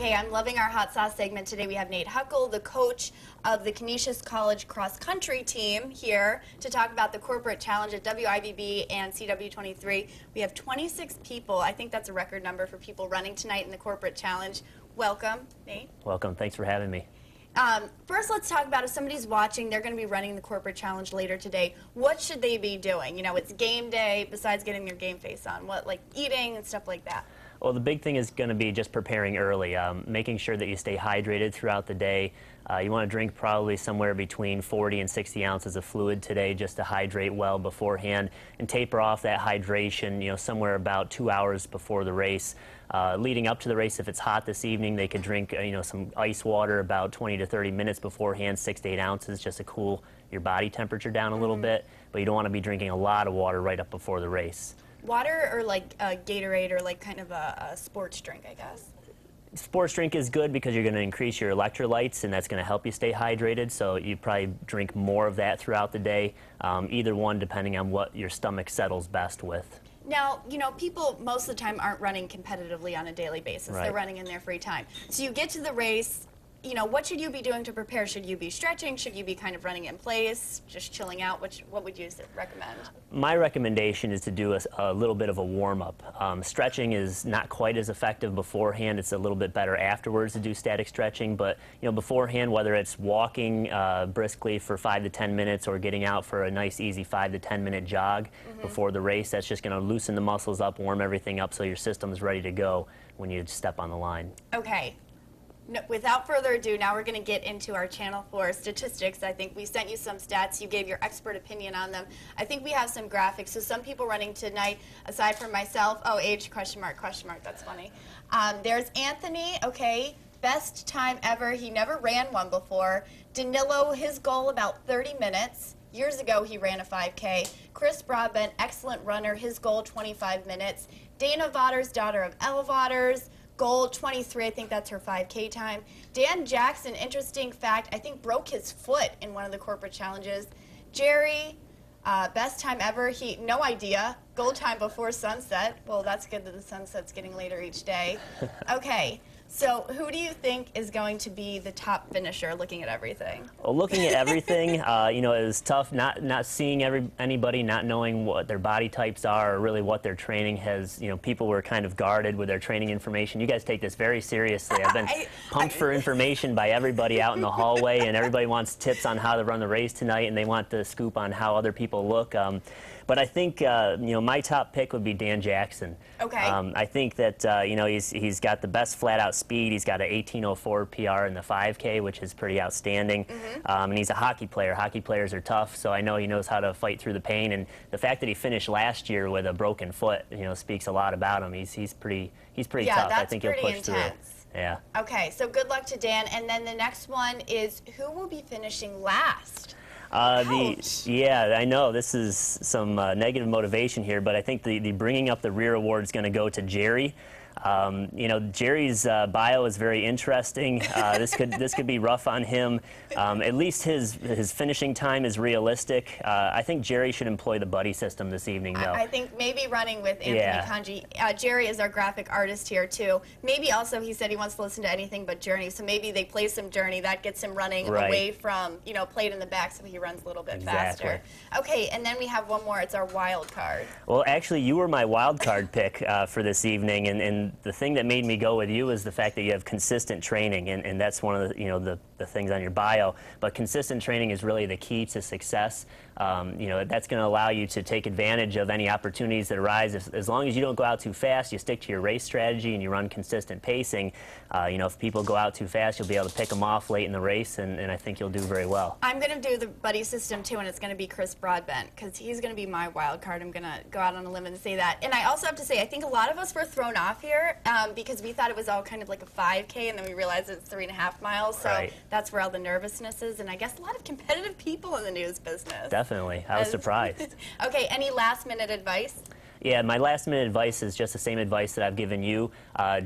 Okay, I'm loving our hot sauce segment today. We have Nate Huckle, the coach of the Canisius College cross country team, here to talk about the corporate challenge at WIVB and CW23. We have 26 people. I think that's a record number for people running tonight in the corporate challenge. Welcome, Nate. Welcome. Thanks for having me. First, let's talk about if somebody's watching, they're going to be running the corporate challenge later today. What should they be doing? You know, it's game day, besides getting their game face on. What, like eating and stuff like that? Well, the big thing is going to be just preparing early, making sure that you stay hydrated throughout the day. You want to drink probably somewhere between 40 and 60 ounces of fluid today just to hydrate well beforehand, and taper off that hydration, you know, somewhere about 2 hours before the race. Leading up to the race, if it's hot this evening, they could drink, you know, some ice water about 20 to 30 minutes beforehand, 6 to 8 ounces, just to cool your body temperature down a little bit. But you don't want to be drinking a lot of water right up before the race. Water or like Gatorade or like kind of a sports drink, I guess? Sports drink is good because you're going to increase your electrolytes, and that's going to help you stay hydrated. So you probably drink more of that throughout the day, either one depending on what your stomach settles best with. Now, you know, people most of the time aren't running competitively on a daily basis. Right. They're running in their free time. So you get to the race, you know, what should you be doing to prepare? Should you be stretching? Should you be kind of running in place, just chilling out? What would you recommend? My recommendation is to do a little bit of a warm-up. Stretching is not quite as effective beforehand. It's a little bit better afterwards to do static stretching, but you know, beforehand, whether it's walking briskly for 5 to 10 minutes or getting out for a nice easy 5 to 10 minute jog before the race, that's just going to loosen the muscles up, warm everything up so your system's ready to go when you step on the line. Okay. No, without further ado, now we're going to get into our Channel 4 statistics. I think we sent you some stats. You gave your expert opinion on them. I think we have some graphics. So some people running tonight, aside from myself, oh, age, question mark, that's funny. There's Anthony, okay, best time ever. He never ran one before. Danilo, his goal about 30 minutes. Years ago, he ran a 5K. Chris Broadbent, excellent runner. His goal, 25 minutes. Dana Vaughters, daughter of Ella Vaughters. Goal 23, I think that's her 5K time. Dan Jackson, interesting fact, I think broke his foot in one of the corporate challenges. Jerry, best time ever, no idea. Goal time before sunset. Well, that's good that the sunset's getting later each day. Okay, so who do you think is going to be the top finisher looking at everything? Well, looking at everything, you know, it was tough not seeing anybody, not knowing what their body types are or really what their training has. You know, people were kind of guarded with their training information. You guys take this very seriously. I've been pumped for information by everybody out in the hallway, and everybody wants tips on how to run the race tonight, and they want the scoop on how other people look. But I think, you know, my top pick would be Dan Jackson. Okay. I think that, you know, he's got the best flat-out speed. He's got an 18:04 PR in the 5K, which is pretty outstanding. And he's a hockey player. Hockey players are tough, so I know he knows how to fight through the pain. And the fact that he finished last year with a broken foot, you know, speaks a lot about him. He's pretty tough. I think he'll push intense. Through. Yeah. Okay, so good luck to Dan. And then the next one is, who will be finishing last? Yeah, I know this is some negative motivation here, but I think the bringing up the rear award is going to go to Jerry. You know, Jerry's bio is very interesting. This could be rough on him. At least his finishing time is realistic. I think Jerry should employ the buddy system this evening, though. I think maybe running with Anthony Kanji. Jerry is our graphic artist here, too. Maybe also he said he wants to listen to anything but Journey, so maybe they play some Journey. That gets him running away from, you know, played in the back so he runs a little bit faster. Okay, and then we have one more. It's our wild card. Well, actually, you were my wild card pick for this evening, and the thing that made me go with you is the fact that you have consistent training, and that's one of the, you know, the things on your bio. But consistent training is really the key to success. You know, that's going to allow you to take advantage of any opportunities that arise. As long as you don't go out too fast, you stick to your race strategy and you run consistent pacing. You know, if people go out too fast, you'll be able to pick them off late in the race, and I think you'll do very well. I'm going to do the buddy system too, and it's going to be Chris Broadbent, because he's going to be my wild card. I'm going to go out on a limb and say that. And I also have to say, I think a lot of us were thrown off here because we thought it was all kind of like a 5K, and then we realized it's 3.5 miles. So that's where all the nervousness is, and I guess a lot of competitive people in the news business. Definitely. I was surprised. Okay, any last-minute advice? Yeah, my last minute advice is just the same advice that I've given you.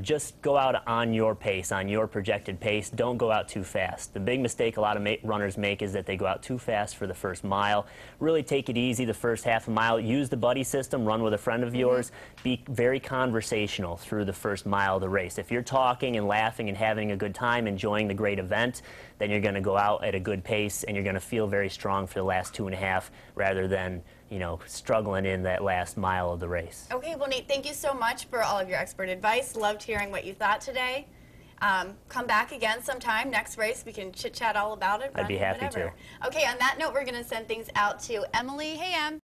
Just go out on your pace, on your projected pace. Don't go out too fast. The big mistake a lot of runners make is that they go out too fast for the first mile. Really take it easy the first half a mile. Use the buddy system, run with a friend of yours. Be very conversational through the first mile of the race. If you're talking and laughing and having a good time, enjoying the great event, then you're going to go out at a good pace and you're going to feel very strong for the last 2.5 rather than, you know, struggling in that last mile of the race. Okay, well, Nate, thank you so much for all of your expert advice. Loved hearing what you thought today. Come back again sometime. Next race, we can chit-chat all about it. I'd be happy whatever. to. Okay, on that note, we're going to send things out to Emily. Hey, Em.